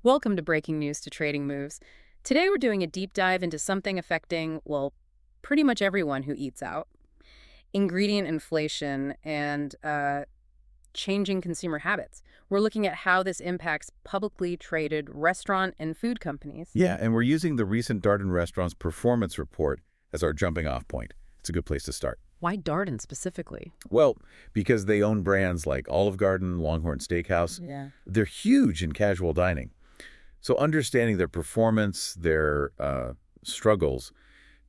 Welcome to Breaking News to Trading Moves. Today we're doing a deep dive into something affecting, well, pretty much everyone who eats out. Ingredient inflation and changing consumer habits. We're looking at how this impacts publicly traded restaurant and food companies. Yeah, and we're using the recent Darden Restaurants performance report as our jumping off point. It's a good place to start. Why Darden specifically? Well, because they own brands like Olive Garden, Longhorn Steakhouse. Yeah. They're huge in casual dining. So understanding their performance, their struggles,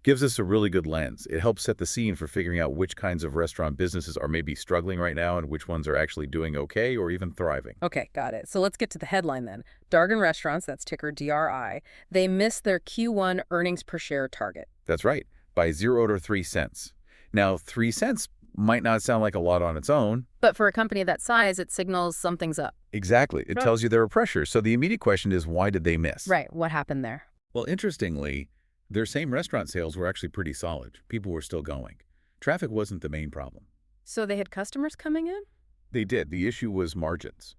gives us a really good lens. It helps set the scene for figuring out which kinds of restaurant businesses are maybe struggling right now and which ones are actually doing okay or even thriving. Okay, got it. So let's get to the headline then. Darden Restaurants, that's ticker DRI, they missed their Q1 earnings per share target. That's right, by 0 to 3 cents. Now, 3 cents might not sound like a lot on its own. But for a company that size, it signals something's up. Exactly. It tells you there are pressures. So the immediate question is, why did they miss? Right. What happened there? Well, interestingly, their same restaurant sales were actually pretty solid. People were still going. Traffic wasn't the main problem. So they had customers coming in? They did. The issue was margins,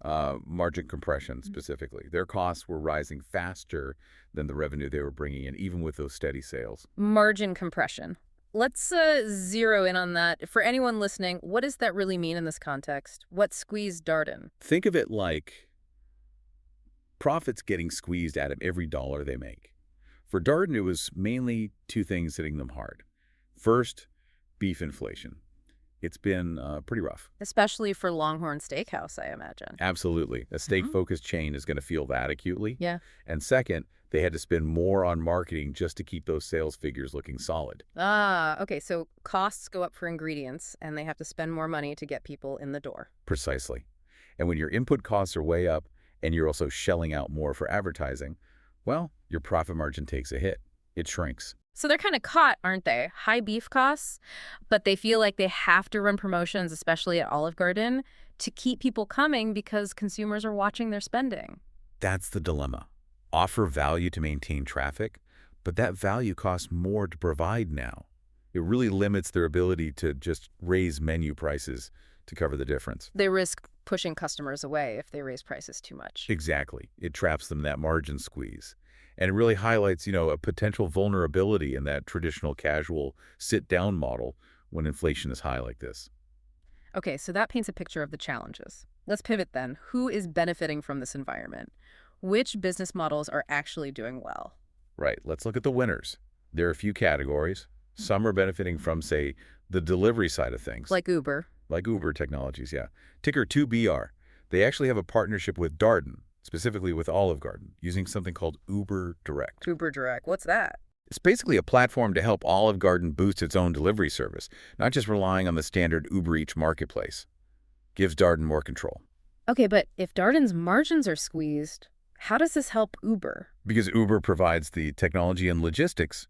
margin compression specifically. Their costs were rising faster than the revenue they were bringing in, even with those steady sales. Margin compression. Let's zero in on that. For anyone listening, what does that really mean in this context? What squeezed Darden? Think of it like profits getting squeezed out of every dollar they make. For Darden, it was mainly two things hitting them hard. First, beef inflation. It's been pretty rough. Especially for Longhorn Steakhouse, I imagine. Absolutely. A steak-focused chain is going to feel that acutely. Yeah. And second, they had to spend more on marketing just to keep those sales figures looking solid. Ah, okay. So costs go up for ingredients, and they have to spend more money to get people in the door. Precisely. And when your input costs are way up and you're also shelling out more for advertising, well, your profit margin takes a hit. It shrinks. So they're kind of caught, aren't they? High beef costs, but they feel like they have to run promotions, especially at Olive Garden, to keep people coming because consumers are watching their spending. That's the dilemma. Offer value to maintain traffic, but that value costs more to provide now. It really limits their ability to just raise menu prices to cover the difference. They risk pushing customers away if they raise prices too much. Exactly. It traps them in that margin squeeze. And it really highlights, a potential vulnerability in that traditional casual sit-down model when inflation is high like this. Okay, so that paints a picture of the challenges. Let's pivot then. Who is benefiting from this environment? Which business models are actually doing well? Right. Let's look at the winners. There are a few categories. Some are benefiting from, say, the delivery side of things. Like Uber. Like Uber Technologies, yeah. Ticker 2BR. They actually have a partnership with Darden, specifically with Olive Garden, using something called Uber Direct. Uber Direct. What's that? It's basically a platform to help Olive Garden boost its own delivery service, not just relying on the standard Uber Eats marketplace. Gives Darden more control. Okay, but if Darden's margins are squeezed, how does this help Uber? Because Uber provides the technology and logistics.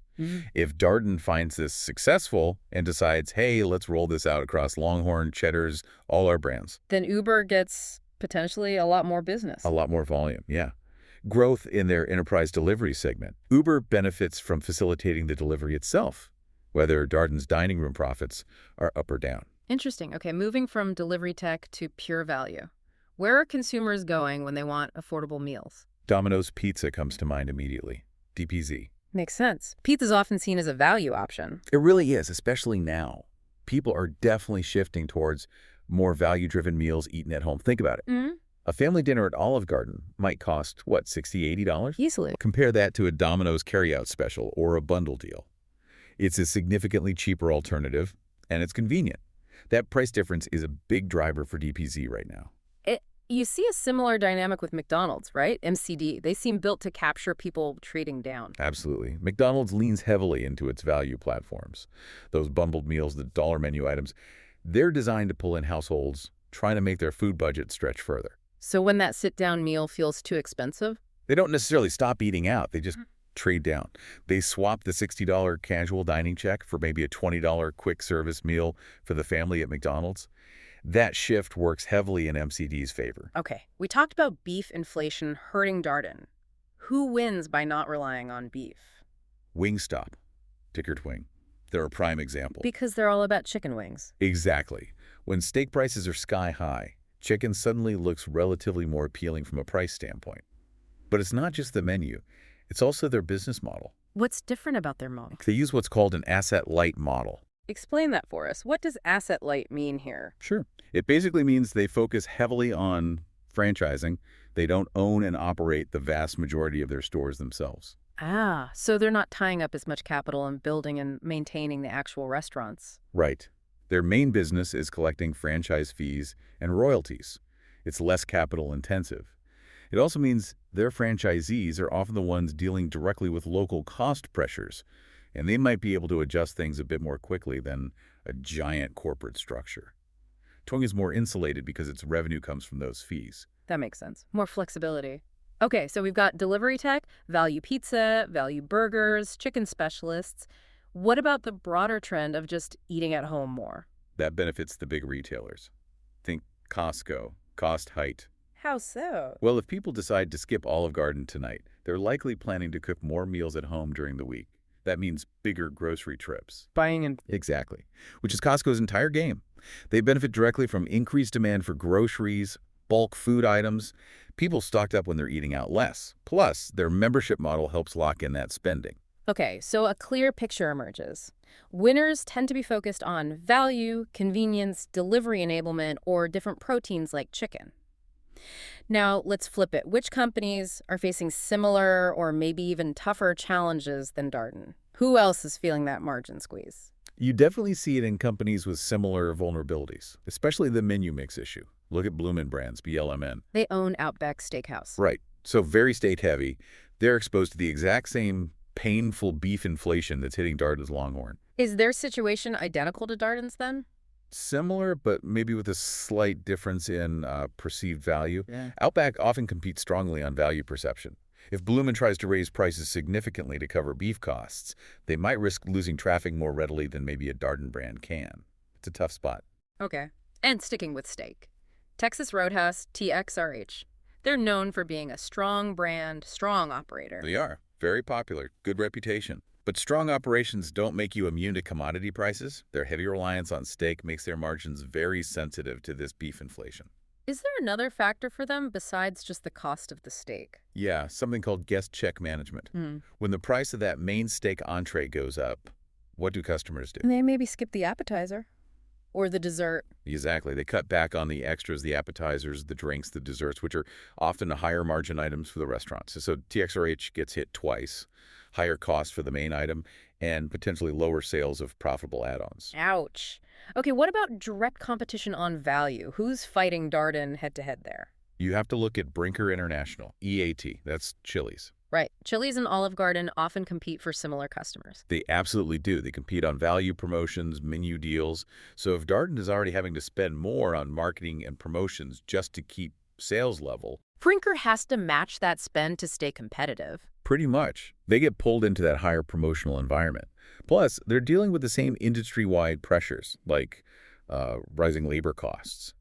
If Darden finds this successful and decides, hey, let's roll this out across Longhorn, Cheddar's, all our brands. Then Uber gets potentially a lot more business. A lot more volume, yeah. Growth in their enterprise delivery segment. Uber benefits from facilitating the delivery itself, whether Darden's dining room profits are up or down. Interesting. Okay, moving from delivery tech to pure value. Where are consumers going when they want affordable meals? Domino's Pizza comes to mind immediately. DPZ. Makes sense. Pizza's often seen as a value option. It really is, especially now. People are definitely shifting towards more value-driven meals eaten at home. Think about it. A family dinner at Olive Garden might cost, what, $60, $80? Easily. Compare that to a Domino's carryout special or a bundle deal. It's a significantly cheaper alternative, and it's convenient. That price difference is a big driver for DPZ right now. You see a similar dynamic with McDonald's, right? MCD. They seem built to capture people trading down. Absolutely. McDonald's leans heavily into its value platforms. Those bundled meals, the dollar menu items, they're designed to pull in households trying to make their food budget stretch further. So when that sit-down meal feels too expensive? They don't necessarily stop eating out. They just trade down. They swap the $60 casual dining check for maybe a $20 quick service meal for the family at McDonald's. That shift works heavily in MCD's favor. Okay, we talked about beef inflation hurting Darden. Who wins by not relying on beef? Wingstop, ticker Twing. They're a prime example. Because they're all about chicken wings. Exactly. When steak prices are sky high, chicken suddenly looks relatively more appealing from a price standpoint. But it's not just the menu. It's also their business model. What's different about their model? They use what's called an asset-light model. Explain that for us. What does asset light mean here? Sure. It basically means they focus heavily on franchising. They don't own and operate the vast majority of their stores themselves. Ah, so they're not tying up as much capital in building and maintaining the actual restaurants. Right. Their main business is collecting franchise fees and royalties. It's less capital intensive. It also means their franchisees are often the ones dealing directly with local cost pressures, and they might be able to adjust things a bit more quickly than a giant corporate structure. Twing is more insulated because its revenue comes from those fees. That makes sense. More flexibility. Okay, so we've got delivery tech, value pizza, value burgers, chicken specialists. What about the broader trend of just eating at home more? That benefits the big retailers. Think Costco, Cost Height. How so? Well, if people decide to skip Olive Garden tonight, they're likely planning to cook more meals at home during the week. That means bigger grocery trips. Buying in. Exactly, which is Costco's entire game. They benefit directly from increased demand for groceries, bulk food items. People stocked up when they're eating out less. Plus, their membership model helps lock in that spending. Okay, so a clear picture emerges. Winners tend to be focused on value, convenience, delivery enablement, or different proteins like chicken. Now, let's flip it. Which companies are facing similar or maybe even tougher challenges than Darden? Who else is feeling that margin squeeze? You definitely see it in companies with similar vulnerabilities, especially the menu mix issue. Look at Bloomin' Brands, BLMN. They own Outback Steakhouse. Right. So very state heavy. They're exposed to the exact same painful beef inflation that's hitting Darden's Longhorn. Is their situation identical to Darden's then? Similar, but maybe with a slight difference in perceived value. Yeah. Outback often competes strongly on value perception. If Bloomin' tries to raise prices significantly to cover beef costs, they might risk losing traffic more readily than maybe a Darden brand can. It's a tough spot. Okay. And sticking with steak. Texas Roadhouse, TXRH. They're known for being a strong brand, strong operator. They are. Very popular. Good reputation. But strong operations don't make you immune to commodity prices. Their heavy reliance on steak makes their margins very sensitive to this beef inflation. Is there another factor for them besides just the cost of the steak? Yeah, something called guest check management. When the price of that main steak entree goes up, what do customers do? They maybe skip the appetizer. Or the dessert. Exactly. They cut back on the extras, the appetizers, the drinks, the desserts, which are often higher margin items for the restaurants. So TXRH gets hit twice. Higher cost for the main item and potentially lower sales of profitable add-ons. Ouch. Okay, what about direct competition on value? Who's fighting Darden head-to-head there? You have to look at Brinker International, EAT. That's Chili's. Right. Chili's and Olive Garden often compete for similar customers. They absolutely do. They compete on value promotions, menu deals. So if Darden is already having to spend more on marketing and promotions just to keep sales level, Brinker has to match that spend to stay competitive. pretty much, they get pulled into that higher promotional environment. Plus, they're dealing with the same industry-wide pressures, like rising labor costs.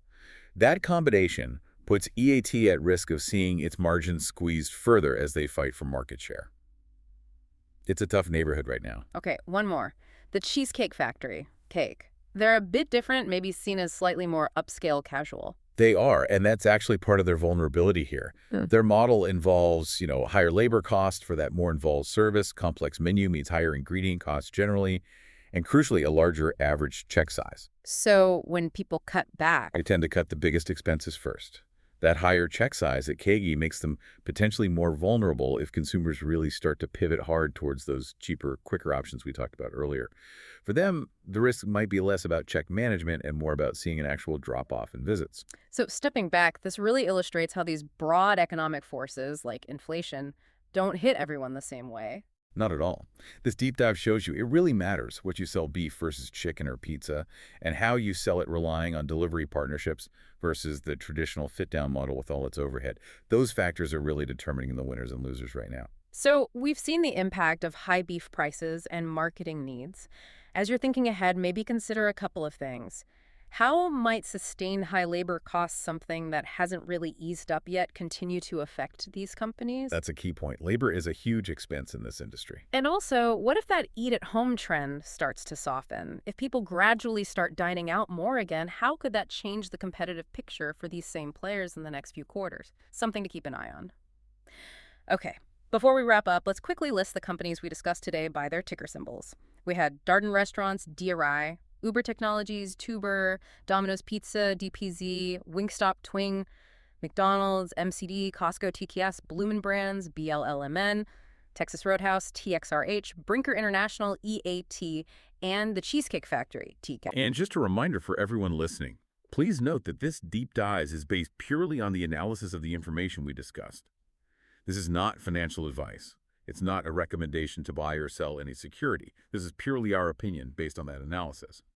That combination puts EAT at risk of seeing its margins squeezed further as they fight for market share. It's a tough neighborhood right now. Okay, one more. The Cheesecake Factory. Cake. They're a bit different, maybe seen as slightly more upscale casual. They are, and that's actually part of their vulnerability here. Their model involves, higher labor costs for that more involved service, complex menu means higher ingredient costs generally, and crucially, a larger average check size. So when people cut back, They tend to cut the biggest expenses first. That higher check size at Kagi makes them potentially more vulnerable if consumers really start to pivot hard towards those cheaper, quicker options we talked about earlier. For them, the risk might be less about check management and more about seeing an actual drop-off in visits. So stepping back, this really illustrates how these broad economic forces, like inflation, don't hit everyone the same way. Not at all. This deep dive shows you it really matters what you sell beef versus chicken or pizza and how you sell it relying on delivery partnerships versus the traditional fit-down model with all its overhead. Those factors are really determining the winners and losers right now. So we've seen the impact of high beef prices and marketing needs. As you're thinking ahead, maybe consider a couple of things. How might sustained high labor costs, something that hasn't really eased up yet, continue to affect these companies? That's a key point. Labor is a huge expense in this industry. And also, what if that eat-at-home trend starts to soften? If people gradually start dining out more again, how could that change the competitive picture for these same players in the next few quarters? Something to keep an eye on. Okay, before we wrap up, let's quickly list the companies we discussed today by their ticker symbols. We had Darden Restaurants, DRI, Uber Technologies, Tuber, Domino's Pizza, DPZ, Wingstop, Twing, McDonald's, MCD, Costco, TKS, Bloomin' Brands, BLLMN, Texas Roadhouse, TXRH, Brinker International, EAT, and The Cheesecake Factory, TK. And just a reminder for everyone listening, please note that this deep dive is based purely on the analysis of the information we discussed. This is not financial advice. It's not a recommendation to buy or sell any security. This is purely our opinion based on that analysis.